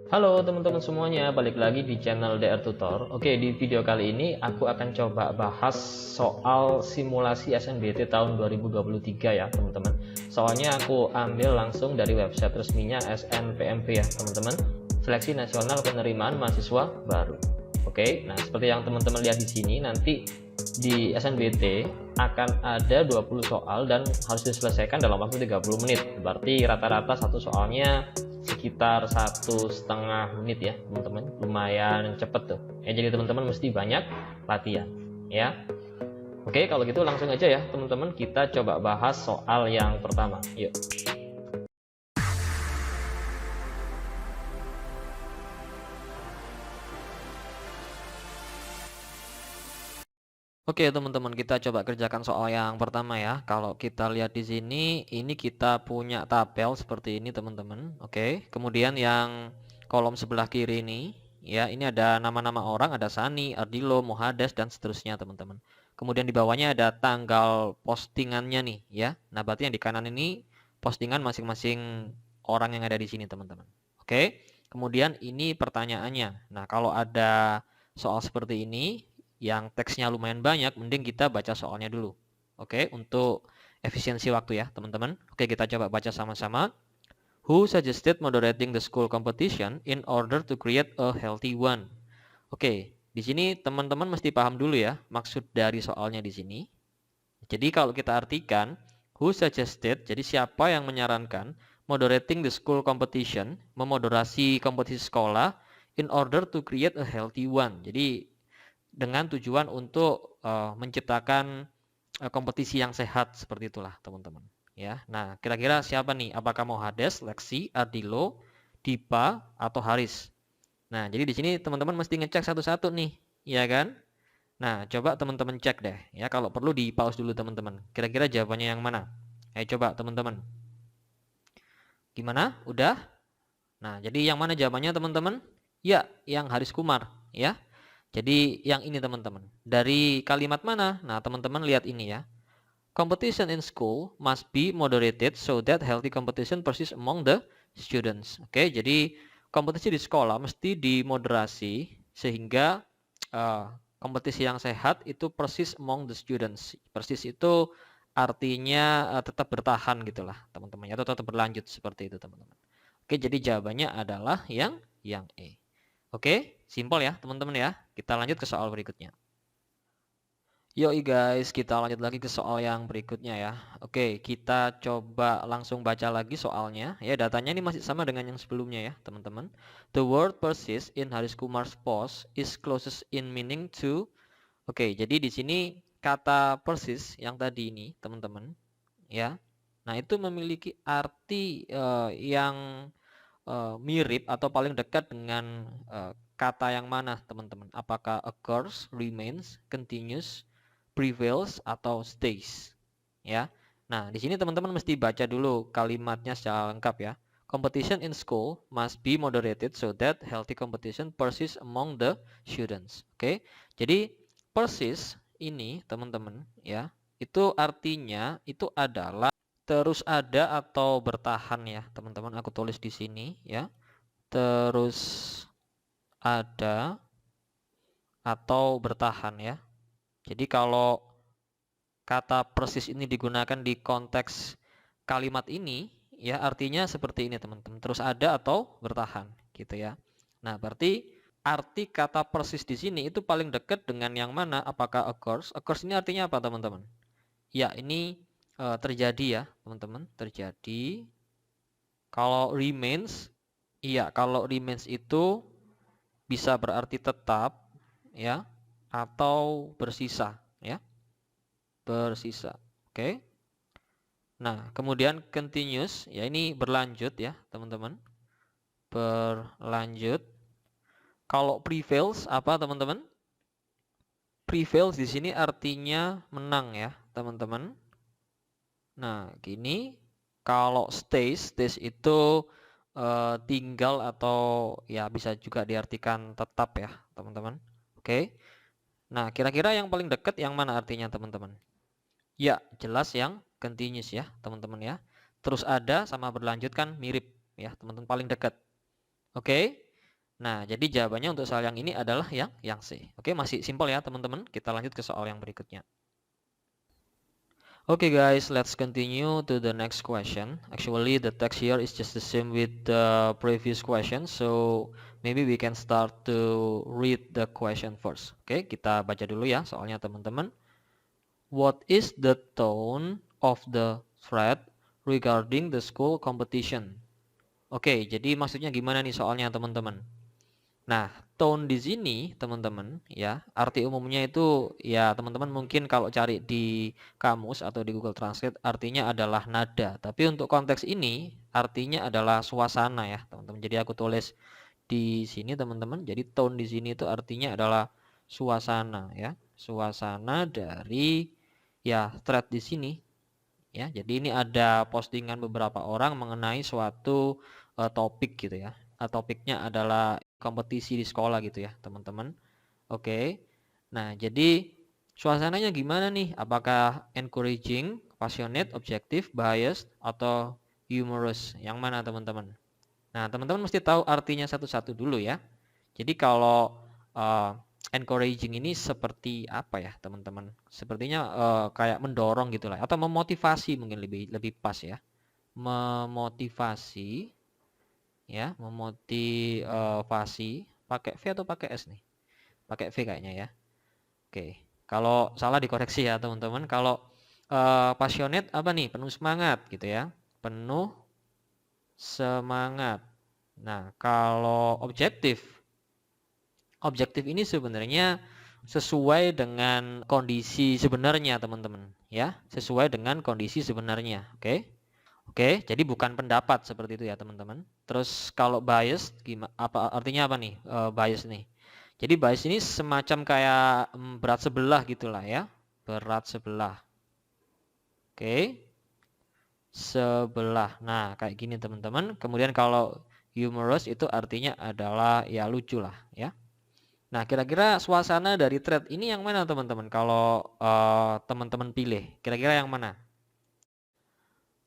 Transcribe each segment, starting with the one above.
Halo teman-teman semuanya, balik lagi di channel DR Tutor. Oke, di video kali ini aku akan coba bahas soal simulasi SNBT tahun 2023 ya teman-teman. Soalnya aku ambil langsung dari website resminya SNPMB ya teman-teman, Seleksi Nasional Penerimaan Mahasiswa Baru. Oke, nah seperti yang teman-teman lihat di sini, nanti di SNBT akan ada 20 soal dan harus diselesaikan dalam waktu 30 menit. Berarti rata-rata satu soalnya sekitar 1,5 menit ya teman-teman, lumayan cepet tuh ya. Jadi teman-teman mesti banyak latihan ya. Oke, kalau gitu langsung aja ya teman-teman, kita coba bahas soal yang pertama. Yuk. Oke teman-teman, kita coba kerjakan soal yang pertama ya. Kalau kita lihat di sini, ini kita punya tabel seperti ini teman-teman. Oke, kemudian yang kolom sebelah kiri ini, ya ini ada nama-nama orang, ada Sani, Ardilo, Muhades, dan seterusnya teman-teman. Kemudian di bawahnya ada tanggal postingannya nih ya. Nah berarti yang di kanan ini postingan masing-masing orang yang ada di sini teman-teman. Oke, kemudian ini pertanyaannya. Nah kalau ada soal seperti ini yang teksnya lumayan banyak, mending kita baca soalnya dulu. Oke, untuk efisiensi waktu ya, teman-teman. Oke, kita coba baca sama-sama. Who suggested moderating the school competition in order to create a healthy one? Oke, di sini teman-teman mesti paham dulu ya maksud dari soalnya di sini. Jadi kalau kita artikan who suggested, jadi siapa yang menyarankan moderating the school competition, memoderasi kompetisi sekolah in order to create a healthy one. Jadi dengan tujuan untuk menciptakan kompetisi yang sehat, seperti itulah teman-teman ya. Nah kira-kira siapa nih, apakah Mohades, Lexi, Ardilo, Dipa, atau Haris? Nah jadi di sini teman-teman mesti ngecek satu-satu nih ya kan. Nah coba teman-teman cek deh ya, kalau perlu di pause dulu teman-teman, kira-kira jawabannya yang mana. Ayo coba teman-teman, gimana, udah? Nah jadi yang mana jawabannya teman-teman? Ya, yang Haris Kumar ya. Jadi yang ini teman-teman. Dari kalimat mana? Nah teman-teman lihat ini ya. Competition in school must be moderated so that healthy competition persists among the students. Oke, jadi kompetisi di sekolah mesti dimoderasi sehingga kompetisi yang sehat itu persis among the students. Persis itu artinya tetap bertahan gitulah teman-teman, atau tetap berlanjut seperti itu teman-teman. Oke, jadi jawabannya adalah yang E. Oke, simpel ya teman-teman ya. Kita lanjut ke soal berikutnya. Yoi guys, kita lanjut lagi ke soal yang berikutnya ya. Oke, kita coba langsung baca lagi soalnya. Ya, datanya ini masih sama dengan yang sebelumnya ya, teman-teman. The word persist in Haris Kumar's post is closest in meaning to. Oke, jadi di sini kata persist yang tadi ini, teman-teman, ya. Nah, itu memiliki arti yang mirip atau paling dekat dengan kata yang mana teman-teman? Apakah occurs, remains, continues, prevails, atau stays? Ya. Nah, di sini teman-teman mesti baca dulu kalimatnya secara lengkap ya. Competition in school must be moderated so that healthy competition persists among the students. Oke. Jadi persist ini teman-teman ya, itu artinya itu adalah terus ada atau bertahan ya, teman-teman. Aku tulis di sini ya. Terus ada atau bertahan ya. Jadi kalau kata persis ini digunakan di konteks kalimat ini ya, artinya seperti ini teman-teman. Terus ada atau bertahan gitu ya. Nah, berarti arti kata persis di sini itu paling dekat dengan yang mana? Apakah occurs? Occurs ini artinya apa teman-teman? Ya, ini terjadi ya teman-teman, terjadi. Kalau remains, iya, kalau remains itu bisa berarti tetap ya, atau bersisa ya, bersisa. Oke. Nah, kemudian continuous ya, ini berlanjut ya teman-teman, berlanjut. Kalau prevails apa teman-teman? Prevails di sini artinya menang ya teman-teman. Nah, gini, kalau stays itu tinggal atau ya bisa juga diartikan tetap ya teman-teman. Oke. Nah, kira-kira yang paling dekat yang mana artinya teman-teman? Ya, jelas yang continuous ya teman-teman ya. Terus ada sama berlanjut kan mirip ya teman-teman, paling dekat. Oke. Nah, jadi jawabannya untuk soal yang ini adalah yang C. Oke, masih simpel ya teman-teman. Kita lanjut ke soal yang berikutnya. Okay guys, let's continue to the next question. Actually the text here is just the same with the previous question, so maybe we can start to read the question first. Oke, kita baca dulu ya soalnya teman-teman. What is the tone of the thread regarding the school competition? Oke, jadi maksudnya gimana nih soalnya teman-teman? Nah, tone di sini teman-teman ya, arti umumnya itu ya teman-teman mungkin kalau cari di kamus atau di Google Translate artinya adalah nada. Tapi untuk konteks ini artinya adalah suasana ya, teman-teman. Jadi aku tulis di sini teman-teman. Jadi tone di sini itu artinya adalah suasana ya. Suasana dari ya thread di sini ya. Jadi ini ada postingan beberapa orang mengenai suatu topik gitu ya. Topiknya adalah kompetisi di sekolah gitu ya teman-teman. Oke. Nah jadi suasananya gimana nih? Apakah encouraging, passionate, objective, biased, atau humorous? Yang mana teman-teman? Nah teman-teman mesti tahu artinya satu-satu dulu ya. Jadi kalau encouraging ini seperti apa ya teman-teman? Sepertinya kayak mendorong gitulah atau memotivasi mungkin lebih pas ya. Memotivasi ya, memotivasi pakai V atau pakai S nih? Pakai V kayaknya ya. Oke. Kalau salah dikoreksi ya teman-teman. Kalau passionate apa nih? Penuh semangat gitu ya. Penuh semangat. Nah, kalau objektif ini sebenarnya sesuai dengan kondisi sebenarnya teman-teman ya, sesuai dengan kondisi sebenarnya. Oke. Oke, jadi bukan pendapat seperti itu ya teman-teman. Terus kalau bias gimana, apa artinya apa nih bias nih? Jadi bias ini semacam kayak berat sebelah gitulah ya, berat sebelah. Oke, sebelah. Nah kayak gini teman-teman. Kemudian kalau humorous itu artinya adalah ya lucu lah ya. Nah kira-kira suasana dari thread ini yang mana teman-teman? Kalau teman-teman pilih, kira-kira yang mana?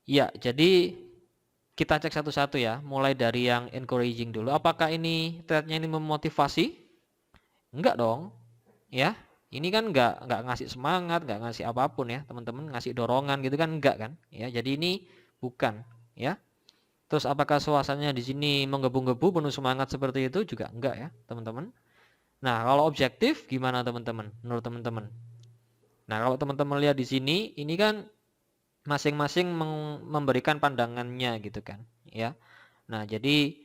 Ya, jadi kita cek satu-satu ya, mulai dari yang encouraging dulu. Apakah ini threadnya ini memotivasi? Enggak dong, ya. Ini kan enggak ngasih semangat, enggak ngasih apapun ya, teman-teman, ngasih dorongan gitu kan enggak kan? Ya, jadi ini bukan, ya. Terus apakah suasananya di sini menggebu-gebu penuh semangat seperti itu? Juga enggak ya, teman-teman. Nah, kalau objektif gimana teman-teman? Menurut teman-teman. Nah, kalau teman-teman lihat di sini, ini kan masing-masing memberikan pandangannya gitu kan, ya. Nah, jadi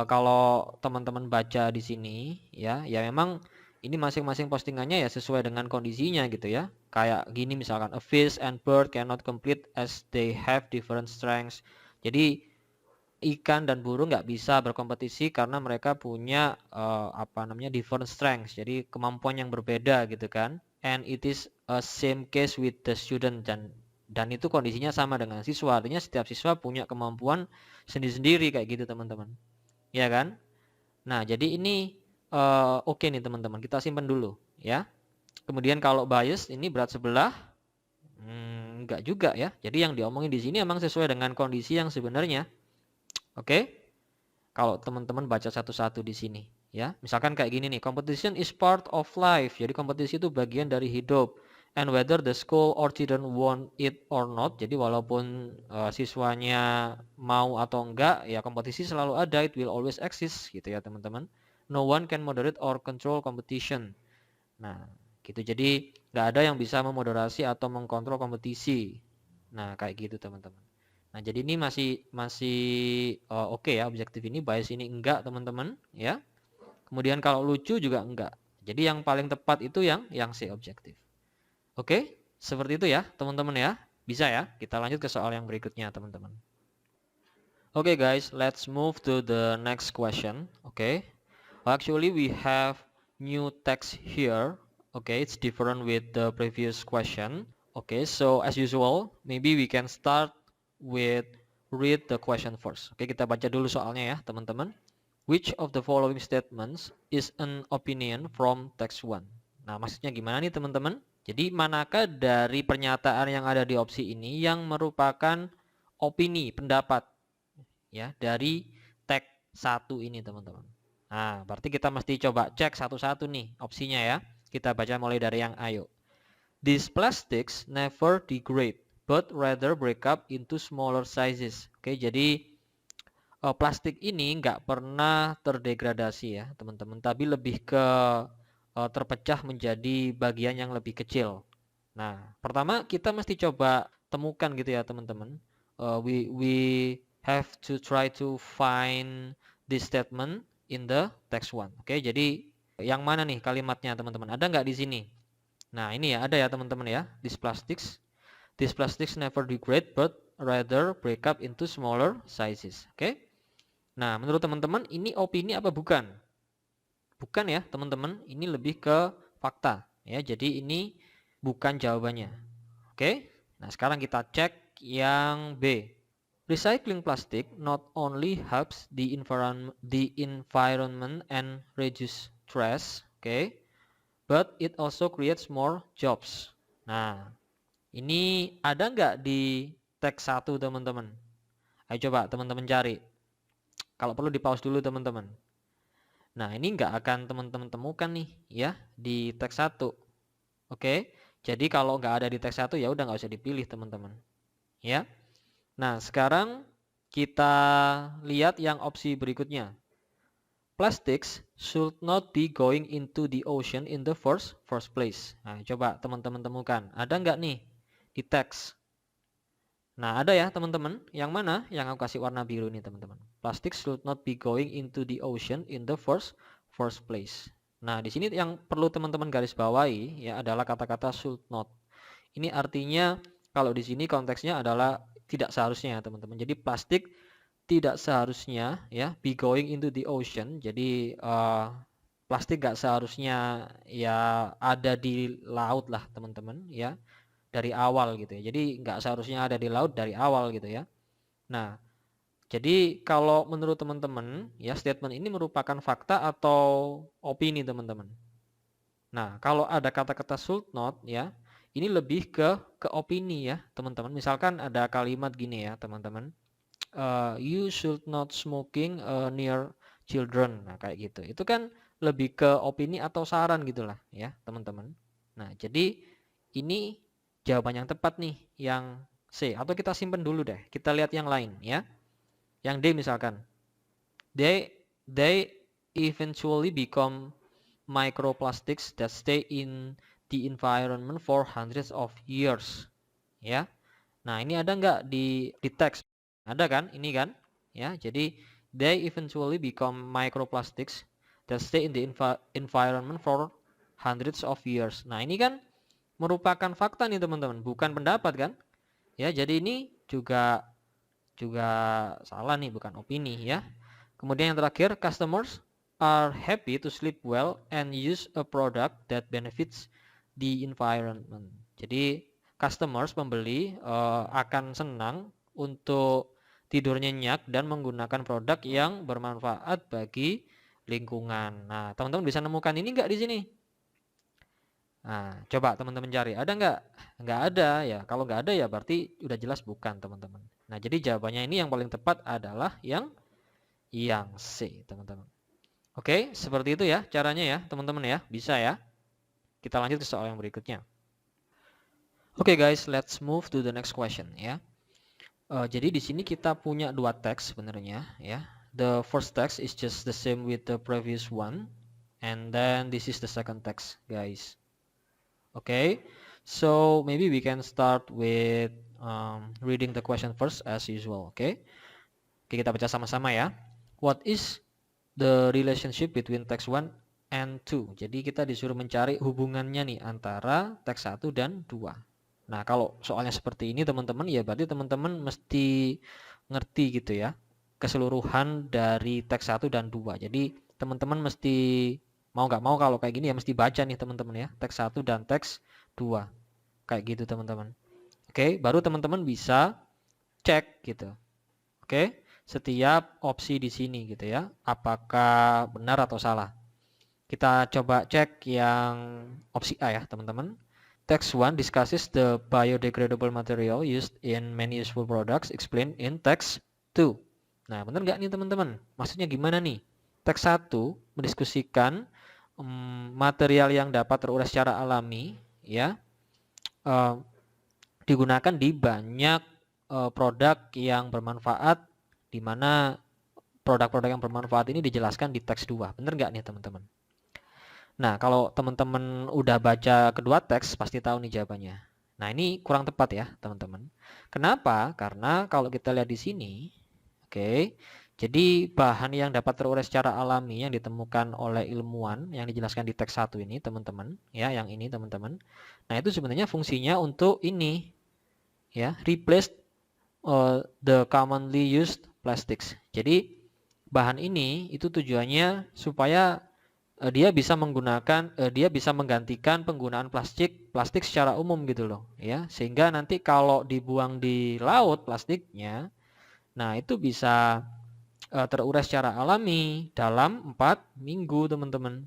kalau teman-teman baca di sini ya, ya memang ini masing-masing postingannya ya sesuai dengan kondisinya gitu ya. Kayak gini misalkan, a fish and bird cannot compete as they have different strengths. Jadi ikan dan burung nggak bisa berkompetisi karena mereka punya apa namanya different strengths. Jadi kemampuan yang berbeda gitu kan. And it is a same case with the student dan itu kondisinya sama dengan siswa. Artinya setiap siswa punya kemampuan sendiri-sendiri kayak gitu teman-teman. Ya kan? Nah, jadi ini oke nih teman-teman. Kita simpan dulu ya. Kemudian kalau bias ini berat sebelah enggak juga ya. Jadi yang diomongin di sini emang sesuai dengan kondisi yang sebenarnya. Oke? Kalau teman-teman baca satu-satu di sini ya. Misalkan kayak gini nih, competition is part of life. Jadi kompetisi itu bagian dari hidup. And whether the school or children want it or not. Jadi walaupun siswanya mau atau enggak, ya kompetisi selalu ada, it will always exist gitu ya, teman-teman. No one can moderate or control competition. Nah, gitu. Jadi nggak ada yang bisa memoderasi atau mengkontrol kompetisi. Nah, kayak gitu, teman-teman. Nah, jadi ini masih oke ya, objektif ini, bias ini enggak, teman-teman, ya. Kemudian kalau lucu juga enggak. Jadi yang paling tepat itu yang C, objektif. Oke, seperti itu ya, teman-teman ya. Bisa ya? Kita lanjut ke soal yang berikutnya, teman-teman. Oke guys, let's move to the next question. Okay. Actually we have new text here. Okay, it's different with the previous question. Okay, so as usual, maybe we can start with read the question first. Oke, kita baca dulu soalnya ya, teman-teman. Which of the following statements is an opinion from text 1? Nah, maksudnya gimana nih, teman-teman? Jadi, manakah dari pernyataan yang ada di opsi ini yang merupakan opini, pendapat ya dari teks 1 ini, teman-teman? Nah, berarti kita mesti coba cek satu-satu nih opsinya ya. Kita baca mulai dari yang A yuk. These plastics never degrade, but rather break up into smaller sizes. Oke, jadi plastik ini nggak pernah terdegradasi ya teman-teman, tapi lebih ke terpecah menjadi bagian yang lebih kecil. Nah, pertama kita mesti coba temukan gitu ya teman-teman. We have to try to find this statement in the text one. Oke, jadi yang mana nih kalimatnya teman-teman? Ada nggak di sini? Nah, ini ya ada ya teman-teman ya. These plastics never degrade but rather break up into smaller sizes. Oke. Nah, menurut teman-teman ini opini apa bukan? Bukan ya teman-teman, ini lebih ke fakta ya. Jadi ini bukan jawabannya. Oke. Nah, sekarang kita cek yang B. Recycling plastic not only helps the environment and reduce stress, okay, but it also creates more jobs. Nah, ini ada nggak di teks 1 teman-teman? Ayo coba teman-teman cari. Kalau perlu di pause dulu teman-teman. Nah, ini nggak akan teman-teman temukan nih ya di teks 1. Oke. Jadi kalau nggak ada di teks 1 ya udah nggak usah dipilih teman-teman. Ya. Nah, sekarang kita lihat yang opsi berikutnya. Plastics should not be going into the ocean in the first place. Nah, coba teman-teman temukan. Ada nggak nih di teks? Nah, ada ya teman-teman. Yang mana? Yang aku kasih warna biru nih teman-teman. Plastic should not be going into the ocean in the first place. Nah, di sini yang perlu teman-teman garis bawahi ya adalah kata-kata should not. Ini artinya kalau di sini konteksnya adalah tidak seharusnya ya teman-teman. Jadi plastik tidak seharusnya ya be going into the ocean. Jadi plastik gak seharusnya ya ada di laut lah teman-teman ya. Dari awal gitu ya. Jadi nggak seharusnya ada di laut dari awal gitu ya. Nah, jadi kalau menurut teman-teman ya statement ini merupakan fakta atau opini teman-teman. Nah, kalau ada kata-kata should not ya, ini lebih ke opini ya teman-teman. Misalkan ada kalimat gini ya teman-teman. You should not smoking near children. Nah, kayak gitu. Itu kan lebih ke opini atau saran gitulah ya teman-teman. Nah, jadi ini jawaban yang tepat nih yang C, atau kita simpen dulu deh, kita lihat yang lain ya. Yang D misalkan, they eventually become microplastics that stay in the environment for hundreds of years ya. Nah, ini ada nggak di teks? Ada kan? Ini kan ya. Jadi they eventually become microplastics that stay in the environment for hundreds of years. Nah, ini kan merupakan fakta nih teman-teman, bukan pendapat kan? Ya, jadi ini juga salah nih, bukan opini ya. Kemudian yang terakhir, customers are happy to sleep well and use a product that benefits the environment. Jadi customers pembeli akan senang untuk tidur nyenyak dan menggunakan produk yang bermanfaat bagi lingkungan. Nah, teman-teman bisa nemukan ini enggak di sini? Nah, coba teman-teman cari, ada nggak? Nggak ada ya. Kalau nggak ada ya berarti udah jelas bukan teman-teman. Nah, jadi jawabannya ini yang paling tepat adalah yang C, teman-teman. Oke, seperti itu ya caranya ya, teman-teman ya. Bisa ya. Kita lanjut ke soal yang berikutnya. Oke guys, let's move to the next question ya. Jadi di sini kita punya dua teks sebenarnya ya. The first text is just the same with the previous one, and then this is the second text, guys. Okay, so maybe we can start with reading the question first as usual. Okay, kita baca sama-sama ya. What is the relationship between text 1 and 2? Jadi kita disuruh mencari hubungannya nih antara teks 1 dan 2. Nah, kalau soalnya seperti ini teman-teman ya berarti teman-teman mesti ngerti gitu ya keseluruhan dari teks 1 dan 2. Jadi teman-teman mesti mau nggak mau kalau kayak gini ya mesti baca nih teman-teman ya, teks 1 dan teks 2. Kayak gitu teman-teman. Oke, baru teman-teman bisa cek gitu. Oke, setiap opsi di sini gitu ya, apakah benar atau salah. Kita coba cek yang opsi A ya teman-teman. Text 1 discusses the biodegradable material used in many useful products explained in text 2. Nah, benar nggak nih teman-teman? Maksudnya gimana nih? Teks 1 mendiskusikan material yang dapat terurai secara alami, ya, digunakan di banyak produk yang bermanfaat, di mana produk-produk yang bermanfaat ini dijelaskan di teks 2. Bener nggak nih teman-teman? Nah, kalau teman-teman udah baca kedua teks, pasti tahu nih jawabannya. Nah, ini kurang tepat ya, teman-teman. Kenapa? Karena kalau kita lihat di sini, oke, jadi bahan yang dapat terurai secara alami yang ditemukan oleh ilmuwan yang dijelaskan di teks 1 ini, teman-teman, ya, yang ini, teman-teman. Nah, itu sebenarnya fungsinya untuk ini, ya, replace the commonly used plastics. Jadi, bahan ini itu tujuannya supaya dia bisa menggantikan penggunaan plastik secara umum gitu loh, ya, sehingga nanti kalau dibuang di laut plastiknya, nah itu bisa terurai secara alami dalam 4 minggu teman-teman,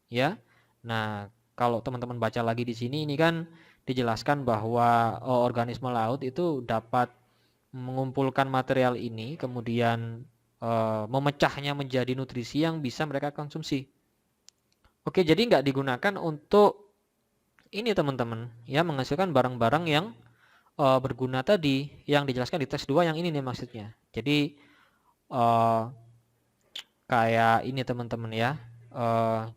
ya. Nah, kalau teman-teman baca lagi di sini, ini kan dijelaskan bahwa organisme laut itu dapat mengumpulkan material ini, kemudian memecahnya menjadi nutrisi yang bisa mereka konsumsi. Oke, jadi nggak digunakan untuk ini teman-teman, ya, menghasilkan barang-barang yang berguna tadi, yang dijelaskan di teks 2 yang ini nih maksudnya. Jadi kayak ini teman-teman ya,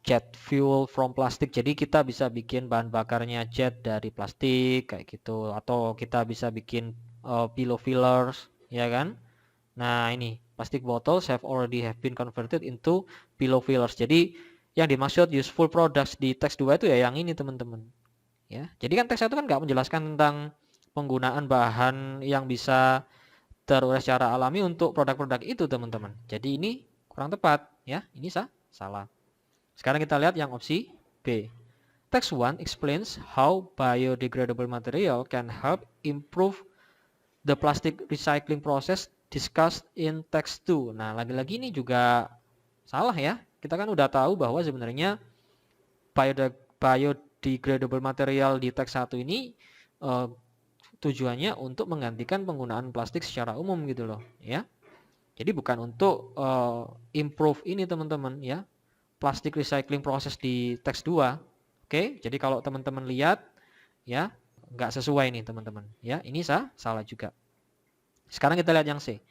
jet fuel from plastic. Jadi kita bisa bikin bahan bakarnya jet dari plastik kayak gitu, atau kita bisa bikin pillow fillers, ya kan? Nah, ini plastic bottles have been converted into pillow fillers. Jadi yang dimaksud useful products di teks 2 itu ya yang ini teman-teman, ya. Jadi kan teks 1 kan nggak menjelaskan tentang penggunaan bahan yang bisa terurai secara alami untuk produk-produk itu teman-teman. Jadi ini kurang tepat, ya. Ini salah. Sekarang kita lihat yang opsi B. Text 1 explains how biodegradable material can help improve the plastic recycling process discussed in text 2. Nah, lagi-lagi ini juga salah ya. Kita kan udah tahu bahwa sebenarnya biodegradable material di teks 1 ini tujuannya untuk menggantikan penggunaan plastik secara umum gitu loh, ya. Jadi bukan untuk improve ini teman-teman, ya, plastic recycling process di teks 2. Oke, jadi kalau teman-teman lihat, ya, nggak sesuai nih teman-teman, ya. Ini salah juga. Sekarang kita lihat yang C.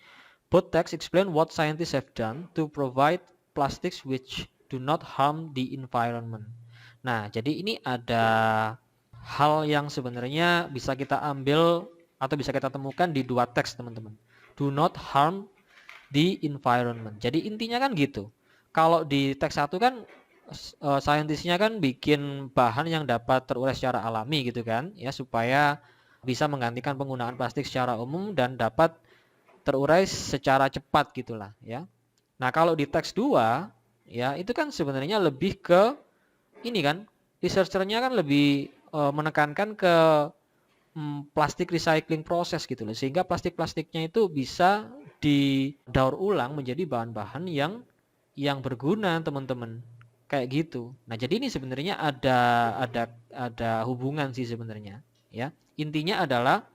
Both texts explain what scientists have done to provide plastics which do not harm the environment. Nah, jadi ini ada hal yang sebenarnya bisa kita ambil atau bisa kita temukan di dua teks teman-teman. Do not harm the environment. Jadi intinya kan gitu. Kalau di teks 1 kan saintisnya kan bikin bahan yang dapat terurai secara alami gitu kan, ya, supaya bisa menggantikan penggunaan plastik secara umum dan dapat terurai secara cepat gitulah, ya. Nah, kalau di teks 2, ya, itu kan sebenarnya lebih ke ini kan, researchernya kan lebih menekankan ke plastik recycling proses gitu loh, sehingga plastik-plastiknya itu bisa didaur ulang menjadi bahan-bahan yang berguna teman-teman, kayak gitu. Nah, jadi ini sebenarnya ada hubungan sih sebenarnya, ya. Intinya adalah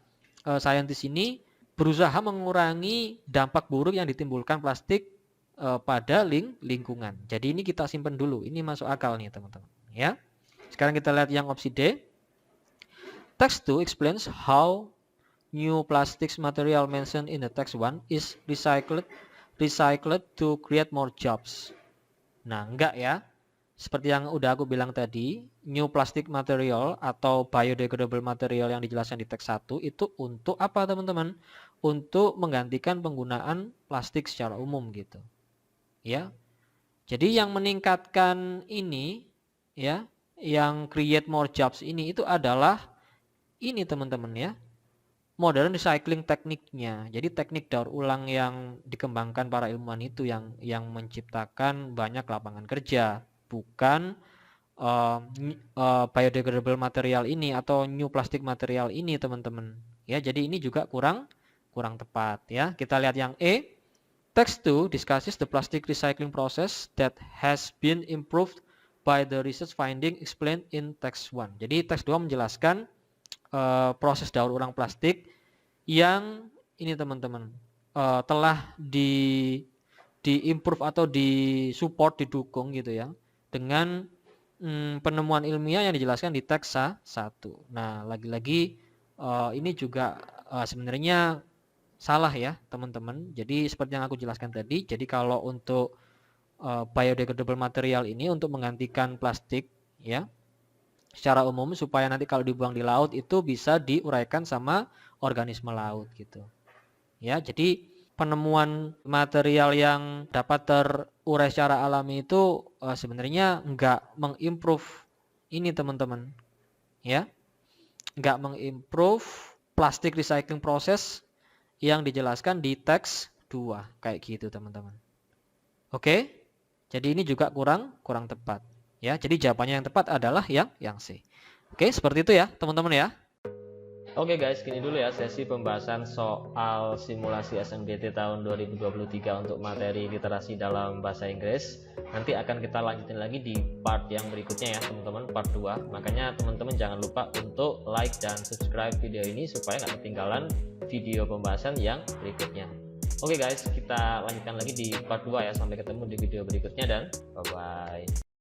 saintis ini berusaha mengurangi dampak buruk yang ditimbulkan plastik pada lingkungan. Jadi ini kita simpan dulu. Ini masuk akal nih teman-teman, ya. Sekarang kita lihat yang opsi D. Text 2 explains how new plastics material mentioned in the text 1 is recycled to create more jobs. Nah, enggak ya. Seperti yang udah aku bilang tadi, new plastic material atau biodegradable material yang dijelaskan di teks 1 itu untuk apa teman-teman? Untuk menggantikan penggunaan plastik secara umum gitu. Ya. Jadi yang meningkatkan ini, ya, yang create more jobs ini itu adalah ini teman-teman, ya, modern recycling tekniknya. Jadi teknik daur ulang yang dikembangkan para ilmuwan itu yang menciptakan banyak lapangan kerja, bukan biodegradable material ini atau new plastic material ini teman-teman, ya. Jadi ini juga kurang tepat, ya. Kita lihat yang E. Text 2 discusses the plastic recycling process that has been improved by the research finding explained in text 1. Jadi teks 2 menjelaskan proses daur ulang plastik yang ini teman-teman telah diimprove atau disupport, didukung gitu ya dengan penemuan ilmiah yang dijelaskan di teks 1. Nah, lagi-lagi ini juga sebenarnya salah ya teman-teman. Jadi seperti yang aku jelaskan tadi, jadi kalau untuk biodegradable material ini untuk menggantikan plastik ya secara umum supaya nanti kalau dibuang di laut itu bisa diuraikan sama organisme laut gitu. Ya, jadi penemuan material yang dapat terurai secara alami itu sebenarnya enggak mengimprove ini teman-teman. Ya, enggak mengimprove plastic recycling process yang dijelaskan di teks 2 kayak gitu teman-teman. Oke? Jadi ini juga kurang tepat. Ya, jadi jawabannya yang tepat adalah yang C. Oke, seperti itu ya teman-teman ya. Oke guys, gini dulu ya sesi pembahasan soal simulasi SNBT tahun 2023 untuk materi literasi dalam bahasa Inggris. Nanti akan kita lanjutin lagi di part yang berikutnya ya teman-teman, part 2. Makanya teman-teman jangan lupa untuk like dan subscribe video ini supaya nggak ketinggalan video pembahasan yang berikutnya. Oke guys, kita lanjutkan lagi di part 2 ya. Sampai ketemu di video berikutnya dan bye-bye.